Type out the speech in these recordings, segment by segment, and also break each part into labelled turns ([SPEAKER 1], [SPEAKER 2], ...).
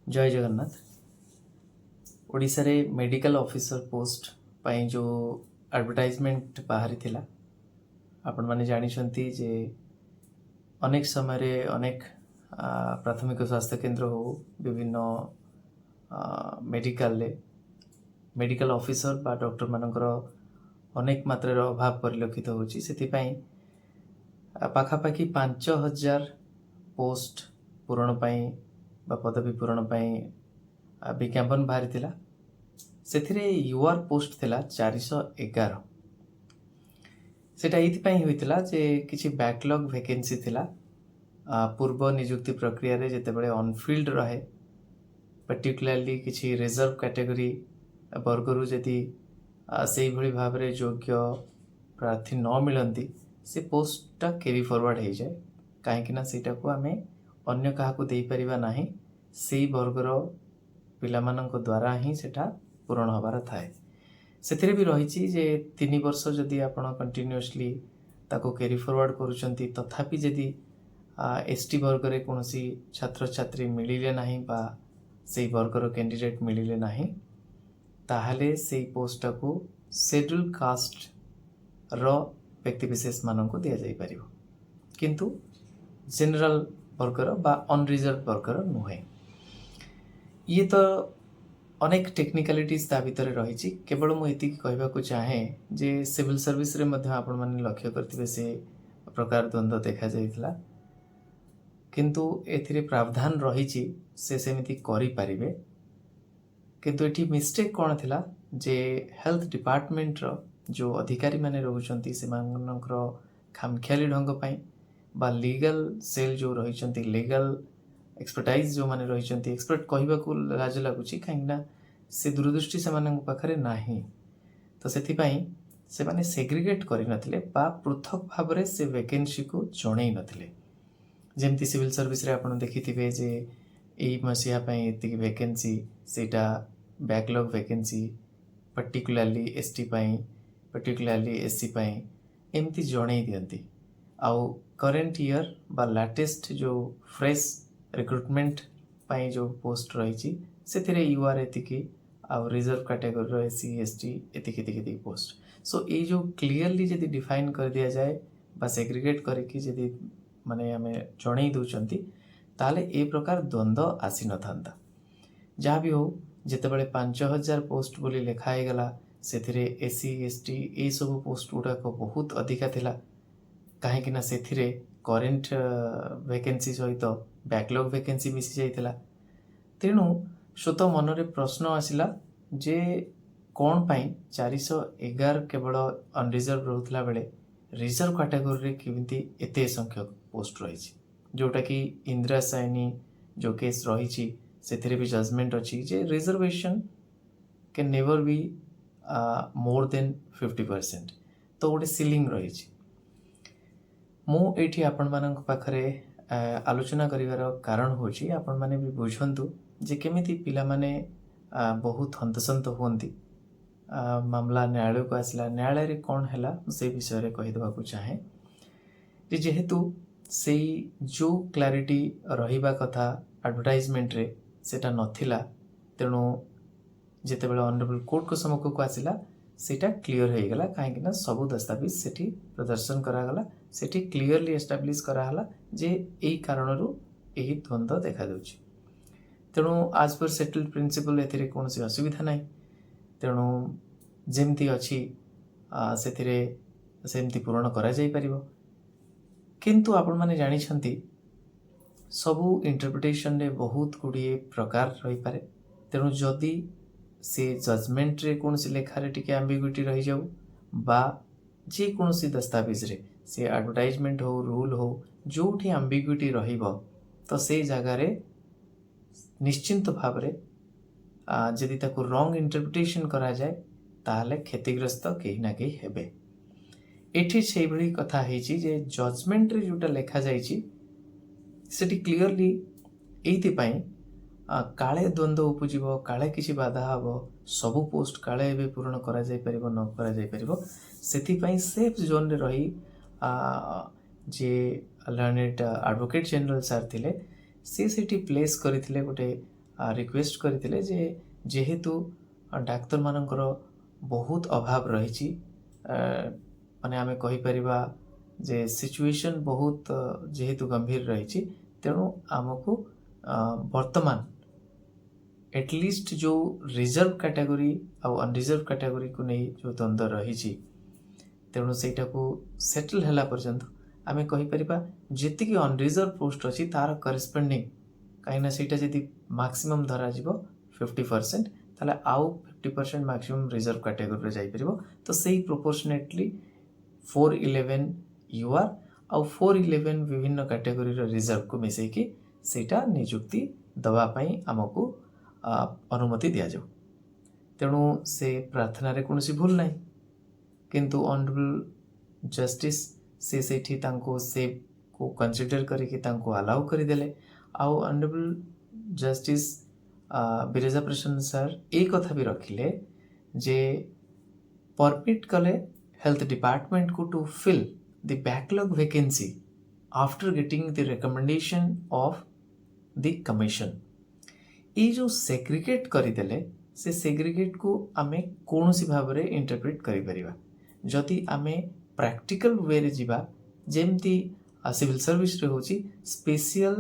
[SPEAKER 1] जय जगन्नाथ। ओडिशा रे medical officer post पाई जो एडवर्टाइजमेंट बाहरी थिला आपण माने जानी छंती जे अनेक समय रे अनेक प्राथमिक स्वास्थ्य केंद्र हो विभिन्न मेडिकल ले मेडिकल ऑफिसर बा डॉक्टर मानकर अनेक मात्रा अभाव परिलक्षित होची सेति पाई पाखापाखि 5000 पोस्ट पूरण पाई बा पदवी पूरण पाई विज्ञापन बाहरी थिला सेथिरे यूआर पोस्ट थिला 411 सेटा एइथिपाई होइतिला जे किछि बैकलॉग वैकेंसी थिला पूर्व नियुक्ति प्रक्रिया रे जेतेबेले अनफिल्ड रहे पर्टिकुलरली किछि रिजर्व कैटेगरी वर्गरु जदि सेही भली भाव रे योग्य प्रार्थी न मिलंती से पोस्टटा कैरी फॉरवर्ड हो जाए कहीं सेटा को आमे अन्य काहाकू देई परिबा नाही सेही वर्गर पिलामानंक द्वारा ही सेटा पूरण हबार थाए सेथिरे भी रहिछि जे 3 वर्ष जदि आपण कंटिन्यूअसली ताको कैरी फॉरवर्ड करूचंती तथापि जदि एसटी वर्ग रे कोनोसी छात्र छात्री मिलिले नाही बा सेही वर्गर कैंडिडेट मिलिले नाही ताहले सेही पोस्ट को शेड्यूल कास्ट रो व्यक्ति विशेष मानक दिया जाई परिबो किंतु जनरल वर्गर बा अनरिजर्व वर्गर नुहे। ये तो अनेक टेक्निकालिटीज ता भितर रही केवल मु एति कहबा को चाहे जे सिविल सर्विस रे मध्य आपण माने लक्ष्य करथिबे से प्रकार द्वंद्व देखा जाइतला किंतु एथिरे प्रावधान रही से सेमिति करि परिबे किंतु एठी मिस्टेक कोन थिला जे हेल्थ डिपार्टमेंट रो जो अधिकारी माने रहउचंती से मानकर खामख्याली ढंग पाई बा लीगल सेल जो रहिचंती लीगल एक्सपर्टाइज जो माने रहिचंती एक्सपर्ट कहबा को लाज लागुची काइना से दूरदृष्टि से मानन पाखरे नाही तो सेथि पई से माने सेग्रीगेट करि नथिले बा पृथक भाव रे से वैकेंसी को जणै नथिले जेमति सिविल सर्विस रे आपण देखिथिबे जे एई मसिया पई एति वैकेंसी सेटा बैकलॉग वैकेंसी पर्टिकुलरली एसटी पई पर्टिकुलरली एससी पई एमति जणै दियंती आउ करंट ईयर बा लेटेस्ट जो फ्रेश रिक्रुटमेंट पाई जो पोस्ट रही से यूआर एतिकी आउ रिजर्व कैटेगरी रो एससी एसटी एतिकी पोस्ट सो ये जो क्लियरली जदि डिफाइन कर दिया जाए बा सेग्रीगेट करके जदि माने आमे जणै दउचंती ताले ए प्रकार द्वंद्व आसी न थांता जहाँ भी हो जेतेबेले 5000 पोस्ट बोली लिखाई गला सेथिरे एससी एसटी ए सब पोस्ट गुडा को बहुत अधिका थिला कहीं ना सेथिरे करेन्ट वैकेंसी सहित बैकलॉग वैकेंसी मिसी जाइतिला तेणु स्वत मन रे प्रश्न आसिला जे कौन पाई 411 केवल अनरिजर्व रहउतला बेले रिजर्व कैटेगरी रे किमिति एते संख्यक पोस्ट रही जोटा कि इंदिरा साइनी जो केस रही सेथिरे भी जजमेंट अच्छी जे reservation can never be more than 50% तो गोटे सीलिंग रही मु एठी आपण मानक पाखरे आलोचना करिवार कारण होची आपण माने भी बुझंतु जे केमिति पिला माने बहुत हंतसंत होंती मामला न्यायालय को आसला न्यायालय रे कौन हैला से विषय रे कहि देबा को चाहे जे जेहेतु सेई जो क्लैरिटी रहिबा कथा एडवर्टाइजमेंट रे सेटा नथिला तेणु जेतेबेले ऑनरेबल कोर्ट को सम्मुख को आसिला सेटा क्लियर हो गला कहीं ना सब दस्तावेज सेठी प्रदर्शन करागला सेठी क्लियरली एस्टाब्लिश कराला जे एई कारणरू एही द्वंद्व देखा दउची तेणु आज पर सेटल्ड प्रिंसिपल एथिरे कोनसी असुविधा नाही तेणु जेमती अछि सेथिरे सेमती पूर्ण करा जाई परिबो किंतु आपण माने जानि छंती सबु इंटरप्रिटेशन रे बहुत गुडी प्रकार रही पारे तेणु जदी से जजमेंट रे कौन सी लेखा रे टिके एम्बिग्युइटी रही जाऊ बा जे कौन सी दस्तावेज रे से एडवर्टाइजमेंट हो रूल हो जोठी एम्बिग्युइटी रहिबो तो से जगह रे निश्चिंत भाव रे जदि ताको रॉन्ग इंटरप्रिटेशन करा जाए ताहले क्षतिग्रस्त केही ना केही हेबे एठी सेही भली कथा हेची जे जजमेंट रे जोटा लेखा जाईची सेठी क्लियरली एइति पई काले द्वंद्व उपजीव काले किसी बाधा हम सबू पोस्ट काले एवं पूरण करा जाय परिबो न करा जाय परिबो सेथि पई सेफ जोन रे रही जे लर्नेड एडवोकेट जनरल सर थिले से सेठी प्लेस करथिले गोटे रिक्वेस्ट करथिले जे जेहेतु डाक्तर मानकर बहुत अभाव रही माने आमे कहि परिबा जे सिचुएशन बहुत जेहेतु गंभीर रही तेणु आमको वर्तमान एटलिस्ट जो रिजर्व कैटेगरी आउ अनरिजर्व कैटेगरी को नहीं जो द्वंद्व रही तेणु सेटा को सेटल हैला पर्यंत आमे कहि परिबा जेतिकी अनरिजर्व पोस्ट अछि तार करेस्पोंडिंग कहीं सेटा जदि मैक्सिमम धरा जिवो 50% ताले आउ 50% मैक्सिमम रिजर्व कैटेगरी रे जाई परिबो तो सेही प्रोपोर्शनेटली 411 यूआर आउ 411 विभिन्न कैटेगरी रे रिजर्व को मिसई कि सेटा नियुक्ति दवा पई हमकु अनुमति दिया जाऊ तेणु से प्रार्थना रे कोनोसी भूल नाही किंतु ऑनरेबल जस्टिस से सेठी तांको से को कंसीडर करके तांको अलाउ करि देले आउ ऑनरेबल जस्टिस बिरेजा प्रसन्न सर एक कथा भी रखिले जे परमिट कले हेल्थ डिपार्टमेंट को to fill the backlog vacancy after getting the recommendation of the commission ये जो सेग्रीगेट करदेले से सेग्रीगेट को आमे कौनसी भाव में इंटरप्रेट करि परिबा जदि आमे प्रैक्टिकल वे रे जिबा जेमती सिविल सर्विस रे होची स्पेशल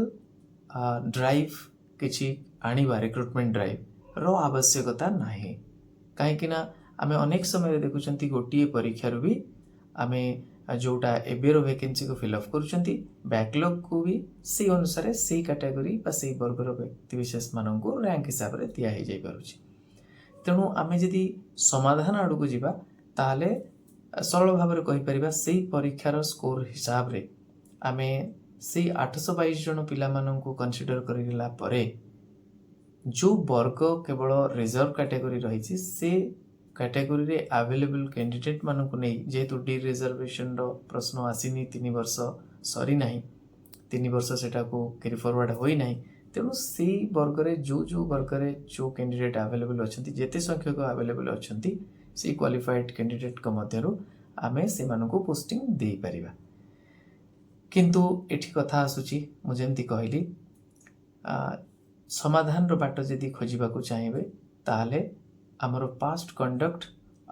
[SPEAKER 1] ड्राइव किछि आनिबा रिक्रुटमेंट ड्राइव रो आवश्यकता नाही काहेकि ना आमे अनेक समय देखुचंती गोटिए परीक्षा रो भी आमे जोटा एबेरो वैकेंसी को फिलअप करुचंती बैकलॉग को भी से अनुसार से कैटेगरी बा से वर्गर व्यक्ति विशेष मान को रैंक हिसाब से दिया जाई पारुची तेणु आमे जदि समाधान आड़ को जीवा ताले सरल भाव में कहि परिबा सेही परीक्षार स्कोर हिसाब रे आमे सेही 822 जन पिला मानन को कंसीडर करिला परे जो वर्ग केवल रिजर्व कैटेगरी रही से कैटेगरी रे अवेलेबल कैंडिडेट मानन को नहीं जेहेतु डी रिजर्वेशन रो प्रश्न आसीनी 3 वर्ष सरी नाही 3 वर्ष सेटा को कैरी फॉरवर्ड होई नाही तेणु से वर्ग रे जो वर्ग रे जो कैंडिडेट अवेलेबल अछंती जेते संख्यक अवेलेबल अछंती से क्वालिफाइड कैंडिडेट को मध्यरु आमे से मानको पोस्टिंग दे परिबा किंतु एठी कथा आसुची मु जेंती कहली समाधान रो बाट जदि खोजिबा को चाहिबे ताले हमर पास्ट कंडक्ट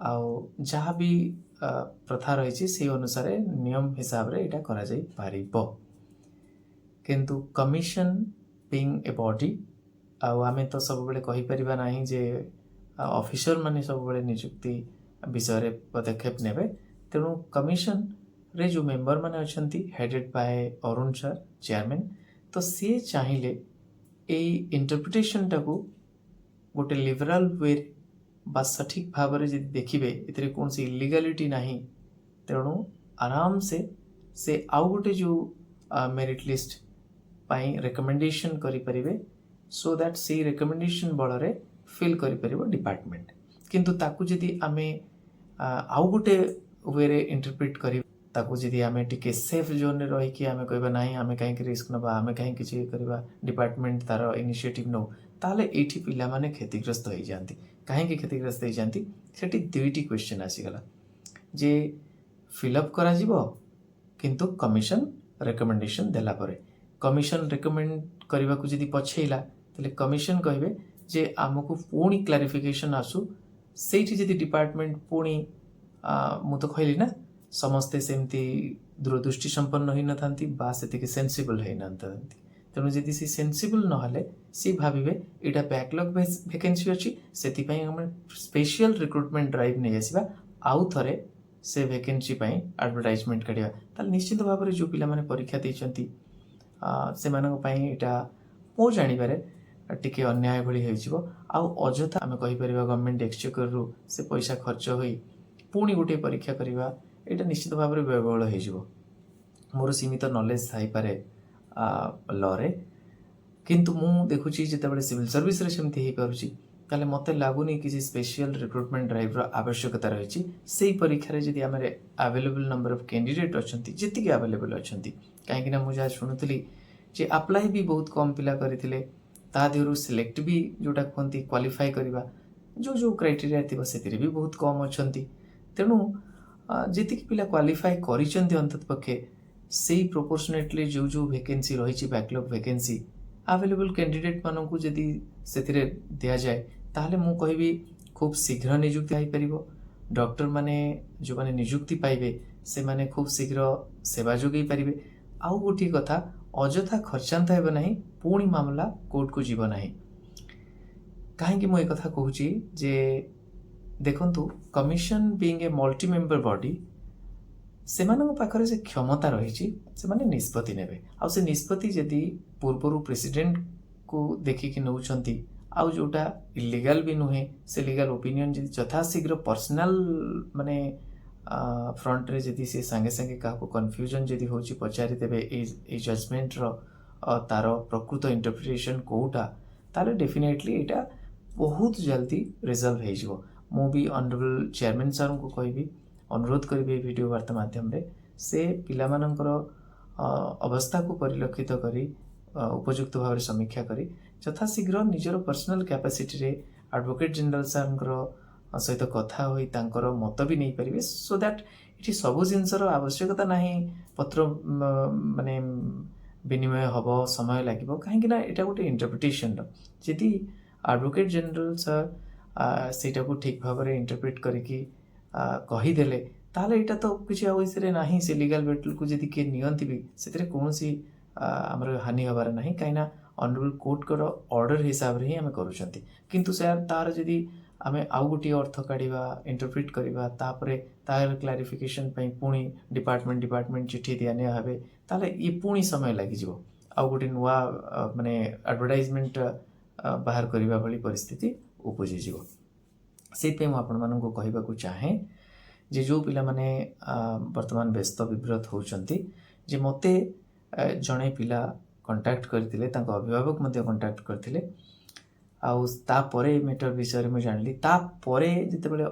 [SPEAKER 1] आउ जहाँ भी प्रथा रही से अनुसार नियम हिसाब रे एटा करा जाई पारिबो किंतु कमिशन बीइंग ए बॉडी आउ आमे तो सब बेले कहि परिबा नाही जे ऑफिसर माने सब बेले नियुक्ति विषय रे पदक्षेप नेबे तेणु कमिशन रे जो मेंबर माने अछंती headed by Arun sir chairman तो से चाहिए ए इंटरप्रिटेशन टाको गोटे लिबराल वे बा सठिक भाव में जब देखिए ए कौन सी इलीगालिटी नहीं तेणु आराम से आउ गोटे जो मेरिट लिस्ट पाई रिकमेंडेशन करें सो दैट से रिकमेंडेशन बल रे फिल कर डिपार्टमेंट किंतु ताकू जदि आमे आउ गोटे वे रे इंटरप्रेट करी ताकू जदि आमे टिके सेफ जोन रे रही कि आमे कहबा नाही आमे काहे रिस्क नबा आमे काहे किछि करबा डिपार्टमेंट तार इनिशिएटिव नो ताले एठी पिला माने क्षतिग्रस्त होई जानती काहे कि क्षतिग्रस्त होई जानती सेठी दुईटी क्वेश्चन आसी गला जे फिलअप करा जिवो किंतु कमिशन रिकमेंडेशन देला परे कमिशन रिकमेंड करबा को जदि पछेला तले कमिशन कहबे जे आमको पूर्ण क्लारिफिकेशन आसु सेठी जदि डिपार्टमेंट पूर्ण मु तो कहली ना समस्ते सेमती दूरदृष्टि संपन्न होई न थांती बा सेतिके सेंसिबल होई न थांती तेणु जदि सी सेंसिबल न हले सी भाबिबे एटा बैकलॉग वैकेंसी अछि सेति पई हम स्पेशल रिक्रुटमेंट ड्राइव नै आसीबा आउ थरे से वैकेंसी पई एडवर्टाइजमेंट करिया ताल निश्चित भाव रे जो पिला माने परीक्षा दैछंती से मानक पई एटा मो जानि बारे टिके अन्याय भली होई जिवो आउ अजथा हम कहि परिबा गवर्नमेंट एक्सचेकर रु से पैसा खर्च होई पुणी गोटे परीक्षा करिबा एटा निश्चित भाव रे व्ययबहुल होई जिवो मोर सीमित नॉलेज थाई पारे लॉ रे किंतु मु देखुची जेतेबेले सिविल सर्विस रे सेमती हेई पारुची ताले मते लागुनी किसी स्पेशल रिक्रुटमेंट ड्राइव रो आवश्यकता रहिची सेही परीक्षा रे जदि हमरे अवेलेबल नंबर ऑफ कैंडिडेट अछंती जेतिके अवेलेबल अछंती काहे कि ना मु जा सुनुतली जे अप्लाई भी बहुत कम पिला करिथिले ता देरु सिलेक्ट भी जोटा कोंती क्वालिफाई करबा जो क्राइटेरिया थिबा सेतिरे भी बहुत कम अछंती तेणु जेतिके पिला क्वालिफाई करिसंती अंतत पक्षे सेही प्रोपोर्शनेटली जो वैकेंसी रही बैकलॉग वैकेंसी अवेलेबल कैंडिडेट मानू जदि से दि जाए ताहले मु कहबी खूब शीघ्र नियुक्ति हो पार। डॉक्टर माने जो माने नियुक्ति पाइबे से माने खूब शीघ्र सेवा जोगई पारिबे। आउ गोटे कथा अजथा खर्चांत हेब नाही, पुणी मामला कोर्ट को जीव नाही। कहीं मु एक कथा कहूची जे देखंतु commission being a multi member body सेमानक पाखरे से क्षमता रही से निष्पत्ति नेबे। आ से निष्पत्ति जदि पूर्वर प्रेसिडेंट को देखिकी नौचंती आउ जोटा इलीगल भी नुहे से लीगल ओपिनियन जदि यथाशीघ्र पर्सनल माने फ्रंट रे जदि से संगे संगे क्या कन्फ्यूजन जदि होची पचारि देबे ए जजमेंट रो तार प्रकृत इंटरप्रिटेशन कोटा ताले डेफिनेटली एटा बहुत जल्दी रिजल्व हो जिवो। मु भी ऑनरेबल चेयरमैन सर को कहबी अनुरोध करी वीडियो वार्ता माध्यम रे से पिला मानकर अवस्था को परिलक्षित करी उपयुक्त भाव समीक्षा करी यथाशीघ्र निजर पर्सनल कैपेसिटी रे एडवोकेट जनरल सर सहित कथा होई तांकर मत भी नहीं पारिबे सो दैट इठी सब जिनसर आवश्यकता नहीं पत्र माने विनिमय हब समय लागिबो कहीं ना एटा गोटे इंटरप्रिटेशन जदि एडवोकेट जनरल सर सेटा को ठीक भाव में इंटरप्रिट करिकी कहीदेले ताहले एटा तो किसी आवश्यक नहीं से लीगल बैटल को जदि किए नियंती भी से कौन आमर हानि हबार नहीं कहीं ऑनरेबल कोर्ट कर ऑर्डर हिसाब रे ही आम करूछंती किंतु सर तार जदि आमे आउ गोटे अर्थ काढ़ा इंटरप्रिट करवा तापर तार क्लारिफिकेशन पई पुणी डिपार्टमेंट चिठी दिया निया हबे ताले ये पुणी समय लगी जिवो आउ गोटे नुआ माने एडवर्टाइजमेंट बाहर करबा भली परिस्थिति उपजी जिवो। सेपे मु आपण मानन को कहबा को चाहे जे जो पिला माने वर्तमान व्यस्त विव्रत होउचंती जे मते जणे पिला कांटेक्ट करथिले तांको अभिभावक मध्ये कांटेक्ट करथिले आउ ता परे मैटर विषय में जानली ता परे जते बेले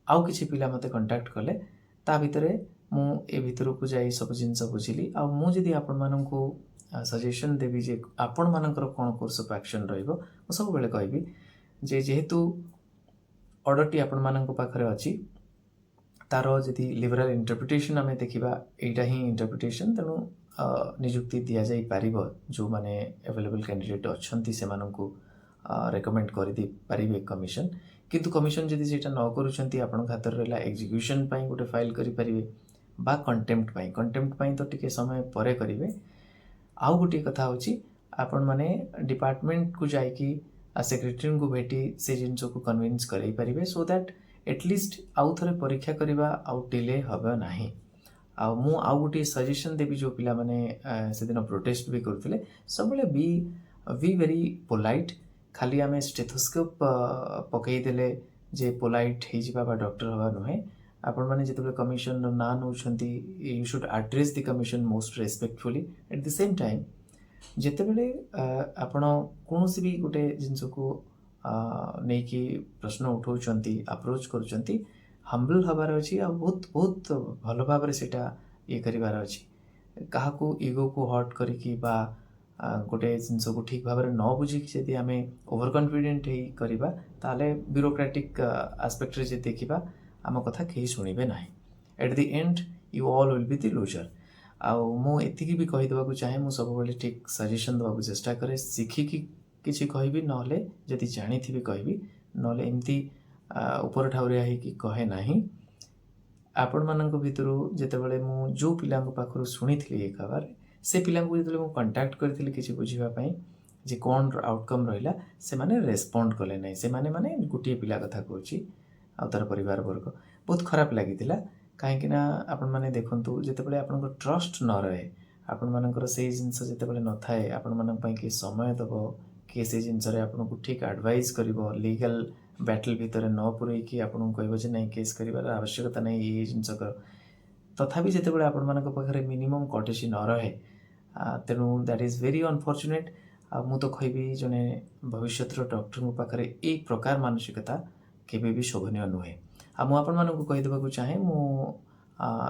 [SPEAKER 1] आउ किछि पिला मते कांटेक्ट कले ता भितरे मु ए भितर को जाई सब जिंस बुझिली आ मु जदि आपण मानन को सजेशन देबी जे आपण मानकर कोन कोर्स ऑफ एक्शन रहइबो मु सब बेले कहबी जे जेहेतु ऑर्डर टी आपण मानन को पाखरे अछि तार जदि लिबरल इंटरप्रिटेशन आमे देखिबा एटा ही इंटरप्रिटेशन तेनु नियुक्ति दिया जाई पारिबो जो माने अवेलेबल कैंडिडेट अछंती से मानन को रेकमेंड कर दी पारिबे कमिशन किंतु कमिशन जदि सेटा न करूछंती आपण खातर रहला एग्जीक्यूशन पई गोटे फाइल करि परिबे बा कंटेम्प्ट पई तो टिके समय परे करिवे। आउ गोटे कथा होची आपण माने डिपार्टमेंट को जाई कि सेक्रेटरी को भेटी से जिनस को कन्विंस करई परिबे सो दैट एटलिस्ट आउ थरे परीक्षा करबा आउ डिले हबे नाही। आ मु आउ गोटे सजेशन देबी जो पिला माने से दिन प्रोटेस्ट भी करथिले सबले बी वेरी पोलाइट खाली आमे स्टेथोस्कोप पकई देले जे पोलाइट हे जिबा बा डॉक्टर हवा नुहे आपण माने जतबे कमिशन ना नउछंती you should address the commission most respectfully at the same time जेतेबेले आपण कोनोसी भी गोटे जिंस को नहीं कि प्रश्न उठाउछंती अप्रोच करूछंती हम्बल हबार अछि आ बहुत बहुत भल भाव में सेटा ये करिवार अछि कहा को ईगो को हर्ट करिकी बा गोटे जिनस को ठीक भाव में न बुझिक जदि आमे ओवर कॉन्फिडेंट ही करिबा ताले ब्यूरोक्रेटिक एस्पेक्ट रे जे देखिबा आम कथा केही सुनिबे नाही at the end you all will be the loser. आउ मु एतिकी भी कहि देबा को चाहे मु सब बेले ठीक सजेशन देबा को चेष्टा करे शिखिकी किछि कहबी नले जदि जानी थी भी कहबी नले एमती ऊपर ठाउरिया ही कि कहे नाही। आपण मानक भितरु जेतेबेले मु जो पिलांक पाखरु सुनिथिली ए खबर से पिलांक जेतेबेले मु कांटेक्ट करथिली किछि बुझिबा पई जे कोन आउटकम रहिला से माने रेस्पोंड कले नै से माने गुटिए पिला कथा कहूची आ तार परिवार वर्ग बहुत खराब लागितिला कहीं ना आपण माने देखंतु जेतेबेले आपनको ट्रस्ट न रहे आपण मानकर से जिंस जेतेबेले न थाए आपण मानन पई कि समय दबो कि से जिंस रे आपनको ठीक एडवाइस करिवो लीगल बैटल भीतर न पुरई कि आपन कहबो जे नहीं केस करिवार आवश्यकता नहीं ये जिंस कर तथापि जेतेबेले आपण मानक पाखरे मिनिमम कटेसी न रहे तेणु दैट इज वेरी अनफॉर्चुनेट। मु तो कहबी जने भविष्यत डॉक्टर पाखरे ए प्रकार मानसिकता केबे भी शोभनीय नुहे। आ मु आपण मानक कहि देबा को चाहे मु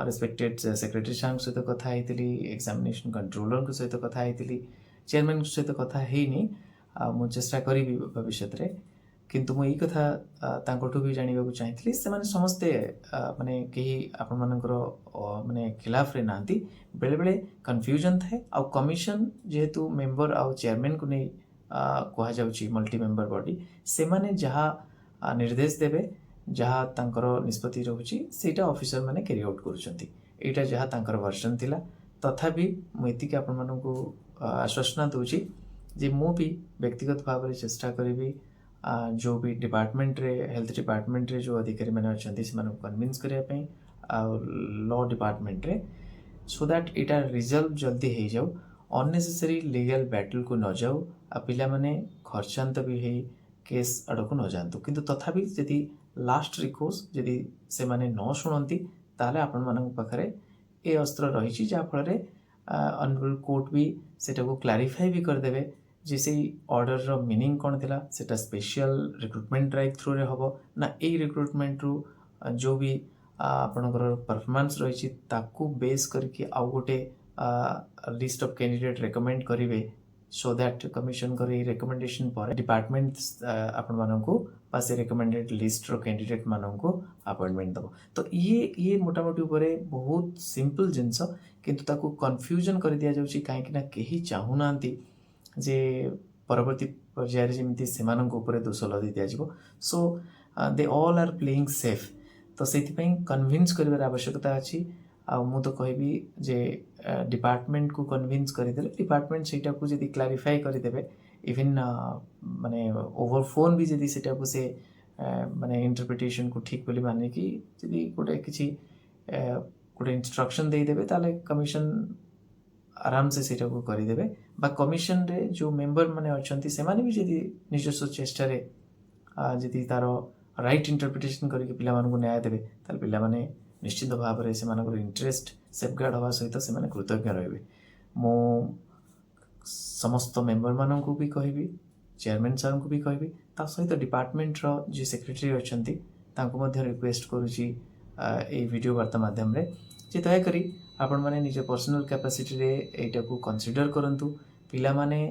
[SPEAKER 1] रेस्पेक्टेड सेक्रेटरी साहब सहित कथा हेतिली एग्जामिनेशन कंट्रोलर को सहित कथा हेतिली चेयरमैन सहित कथा हेनी मु चेष्टा करी भविष्य रे କିନ୍ତୁ ମୁଁ ଏଇ କଥା ତାଙ୍କଠୁ ବି ଜାଣିବାକୁ ଚାହିଁଥିଲି ସେମାନେ ସମସ୍ତେ ମାନେ କେହି ଆପଣମାନଙ୍କର ମାନେ ଖିଲାଫରେ ନାହାନ୍ତି। ବେଳେବେଳେ କନଫ୍ୟୁଜନ୍ ଥାଏ ଆଉ କମିଶନ ଯେହେତୁ ମେମ୍ବର ଆଉ ଚେୟାରମ୍ୟାନକୁ ନେଇ କୁହାଯାଉଛି ମଲ୍ଟି ମେମ୍ବର ବଡି, ସେମାନେ ଯାହା ନିର୍ଦ୍ଦେଶ ଦେବେ, ଯାହା ତାଙ୍କର ନିଷ୍ପତ୍ତି ରହୁଛି ସେଇଟା ଅଫିସରମାନେ କ୍ୟାରି ଆଉଟ୍ କରୁଛନ୍ତି। ଏଇଟା ଯାହା ତାଙ୍କର ଭର୍ସନ୍ ଥିଲା। ତଥାପି ମୁଁ ଏତିକି ଆପଣମାନଙ୍କୁ ଆଶ୍ୱାସନା ଦେଉଛି ଯେ ମୁଁ ବି ବ୍ୟକ୍ତିଗତ ଭାବରେ ଚେଷ୍ଟା କରିବି जो भी डिपार्टमेंट रे हेल्थ डिपार्टमेंट रे जो अधिकारी मैंने अच्छा से कन्विन्स करने लॉ डिपार्टमेंट रे सो दैट इटा रिजल्व जल्दी हो जाऊ, अननेसेसरी लीगल बैटल को न जाऊ, आ पिला माने खर्चांत भी है केस आड़ को न जातु। किंतु तथापि यदि लास्ट रिकोर्स यदि से माने न शुणती ताले आपण मानक पाखरे ए अस्त्र रही जहाँ फल ऑनरेबल कोर्ट भी सेटा को क्लारिफाई भी करदेवे जे से ऑर्डर रो मीनिंग कौन थिला, सेटा स्पेशल रिक्रुटमेंट ड्राइव थ्रू रे हबो ना ए रिक्रुटमेंट रू जो भी आपणकर परफॉर्मेंस रही ताकू बेस करके आउ गोटे लिस्ट ऑफ कैंडिडेट रेकमेंड करेंगे सो दैट कमिशन कर रिकमेंडेशन पर डिपार्टमेंट आपण मानकू पास रिकमेंडेड लिस्ट रो कैंडिडेट मानकू अपॉइंटमेंट दबो। तो ये मोटामोटी ऊपर बहुत सिंपल जिनस किंतु ताकू कन्फ्यूजन कर दिया जाउची काहेकि ना केही चाहू नांती जे परवर्ती पर्यायर जमी से दोष लदी दिज्व। So they all are playing safe. तो से कन्विन्स कर आवश्यकता अच्छी। मु तो कहबी जे डिपार्टमेंट को कन्विन्स करदे डिपार्टमेंट सेटा को जदि क्लारिफाई करदे इवन माने ओवर फोन भी जदि सेटा को से माने इंटरप्रिटेशन को ठीक बोली माने कि जदि गोटे किसी गोटे इंस्ट्रक्शन देदेवे ताले कमिशन आराम से सेटा को करदेवे बा कमिशन रे जो मेंबर माने अछंती से माने भी जदि निजस्व चेष्टा रे जदि तार राइट इंटरप्रिटेशन करके पिला मानकु न्याय देवे ताल पिला माने निश्चित भाव में से इंटरेस्ट सेफगार्ड हवा सहित से कृतज्ञ रहे। मो समस्त मेंबर मानकु भी कहबी, चेयरमैन सर को भी कहबी, ता सहित डिपार्टमेंट रो जे सेक्रेटरी अछंती तांको मध्ये रिक्वेस्ट करूची ए वीडियो वार्ता माध्यम रे जे दयाकरी आपण माने निज पर्सनल कैपेसिटी रे एटा को कंसीडर करंतु। पिला माने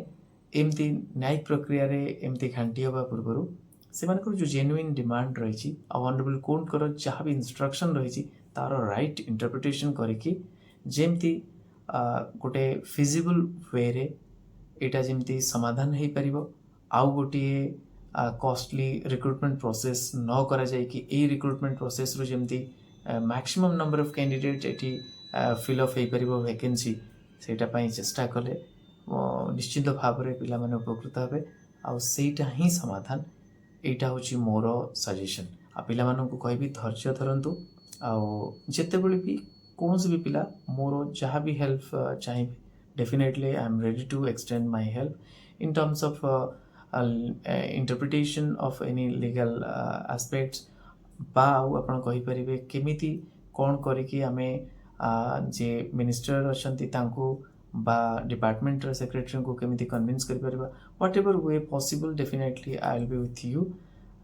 [SPEAKER 1] एमती न्यायिक प्रक्रिया रे एमती घांटी हवा पूर्व से जो जेन्युइन डिमांड रही ऑनरेबल कोर्ट कर जहाँ भी इंस्ट्रक्शन रही तार राइट इंटरप्रिटेशन करके जेमती गोटे फिजिबल वे रे एटा जेमती समाधान हो पार आउ गोटे कॉस्टली रिक्रुटमेंट प्रोसेस न करा जाए कि ए रिक्रुटमेंट प्रोसेस रो जेमती मैक्सिमम नंबर ऑफ कैंडिडेट एटी फिल अप हो पार वैकेंसी सेटा पई चेष्टा कले निश्चित भाव में पिला माने उपकृत हेबे आउ सेटा ही समाधान। एटा होची मोर सजेशन। आ पिला मानकु कहबी धैर्य धरंतु आउ जेतेबेले भी कोनोसी भी पिला मोर जहाँ भी हेल्प चाहिए definitely I am ready to extend my help in terms of interpretation of any legal aspects बा आपण कहि परिबे केमिति कोन करिकि आमे जे मिनिस्टर अछंती तांको बा डिपार्टमेंट सेक्रेटरी को केमिति कन्विन्स कर परबा whatever way possible definitely I will be with you.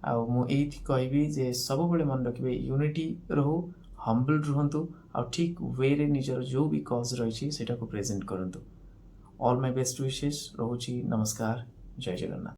[SPEAKER 1] आ मु एथि कहबी जे सब बेले मन रखिबे यूनिटी रहू, हम्बल रहंतु आ ठीक वे रे निजर जो भी कॉज रही सेटा को प्रेजेंट करंतु। ऑल माय बेस्ट विशेस रहुची। नमस्कार, जय जगन्नाथ।